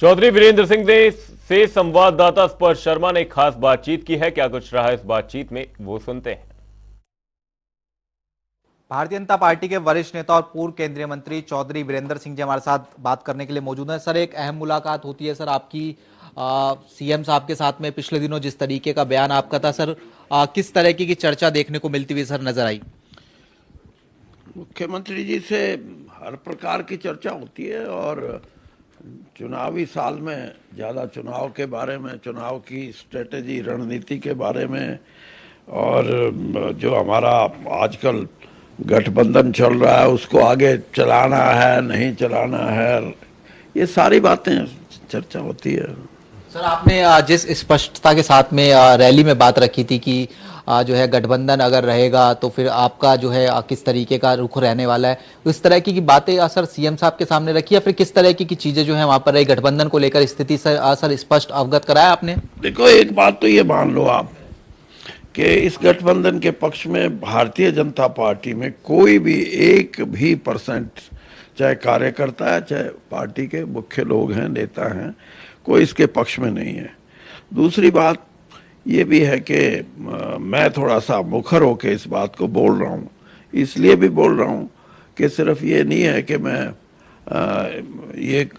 चौधरी वीरेंद्र सिंह से संवाददाता स्पर्श शर्मा ने खास बातचीत की है। क्या कुछ रहा इस बातचीत में, वो सुनते हैं। भारतीय जनता पार्टी के वरिष्ठ नेता और पूर्व केंद्रीय मंत्री चौधरी वीरेंद्र सिंह जी हमारे साथ बात करने के लिए मौजूद हैं। सर, एक अहम मुलाकात होती है सर आपकी सीएम साहब के साथ में। पिछले दिनों जिस तरीके का बयान आपका था सर, किस तरह की चर्चा देखने को मिलती हुई सर नजर आई? मुख्यमंत्री जी से हर प्रकार की चर्चा होती है और चुनावी साल में ज़्यादा चुनाव के बारे में, चुनाव की स्ट्रेटेजी, रणनीति के बारे में, और जो हमारा आजकल गठबंधन चल रहा है उसको आगे चलाना है नहीं चलाना है, ये सारी बातें चर्चा होती है। सर, आपने जिस स्पष्टता के साथ में रैली में बात रखी थी कि जो है गठबंधन अगर रहेगा तो फिर आपका जो है किस तरीके का रुख रहने वाला है, इस तरह की बातें सर सीएम साहब के सामने रखी या फिर किस तरह की चीजें जो है वहां पर रही, गठबंधन को लेकर स्थिति सर स्पष्ट अवगत कराया आपने? देखो, एक बात तो ये मान लो आप कि इस गठबंधन के पक्ष में भारतीय जनता पार्टी में कोई भी 1% चाहे कार्यकर्ता है चाहे पार्टी के मुख्य लोग हैं, नेता हैं, कोई इसके पक्ष में नहीं है। दूसरी बात ये भी है कि मैं थोड़ा सा मुखर होकर इस बात को बोल रहा हूँ, इसलिए भी बोल रहा हूँ कि सिर्फ ये नहीं है कि मैं ये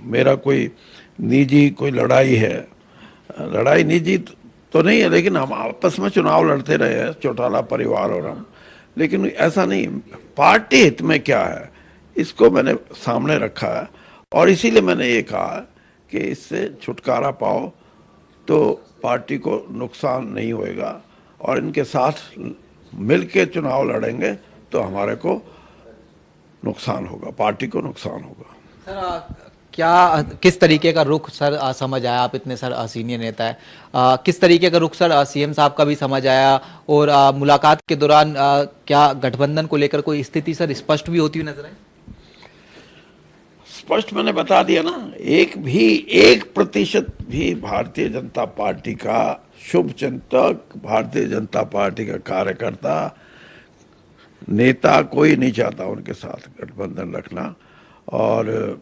मेरा कोई निजी कोई लड़ाई है, लड़ाई निजी तो नहीं है, लेकिन हम आपस में चुनाव लड़ते रहे हैं, चौटाला परिवार और हम, लेकिन ऐसा नहीं, पार्टी हित में क्या है इसको मैंने सामने रखा है और इसीलिए मैंने ये कहा कि इससे छुटकारा पाओ तो पार्टी को नुकसान नहीं होएगा और इनके साथ मिलके चुनाव लड़ेंगे तो हमारे को नुकसान होगा, पार्टी को नुकसान होगा। सर, क्या किस तरीके का रुख सर समझ आया? आप इतने सर सीनियर नेता है, किस तरीके का रुख सर सीएम साहब का भी समझ आया और मुलाकात के दौरान क्या गठबंधन को लेकर कोई स्थिति सर स्पष्ट भी होती हुई नजर आई? स्पष्ट मैंने बता दिया ना, 1% भी भारतीय जनता पार्टी का शुभ चिंतक, भारतीय जनता पार्टी का कार्यकर्ता, नेता कोई नहीं चाहता उनके साथ गठबंधन रखना। और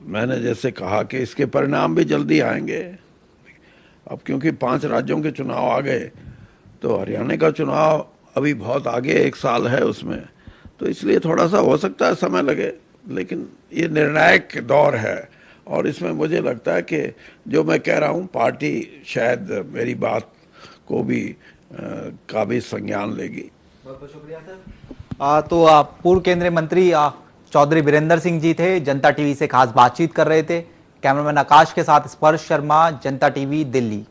मैंने जैसे कहा कि इसके परिणाम भी जल्दी आएंगे। अब क्योंकि 5 राज्यों के चुनाव आ गए तो हरियाणा का चुनाव अभी बहुत आगे 1 साल है उसमें, तो इसलिए थोड़ा सा हो सकता है समय लगे, लेकिन ये निर्णायक दौर है और इसमें मुझे लगता है कि जो मैं कह रहा हूँ पार्टी शायद मेरी बात को भी का भी संज्ञान लेगी। बहुत बहुत शुक्रिया सर। तो पूर्व केंद्रीय मंत्री चौधरी वीरेंद्र सिंह जी थे, जनता टीवी से खास बातचीत कर रहे थे। कैमरामैन आकाश के साथ स्पर्श शर्मा, जनता टीवी, दिल्ली।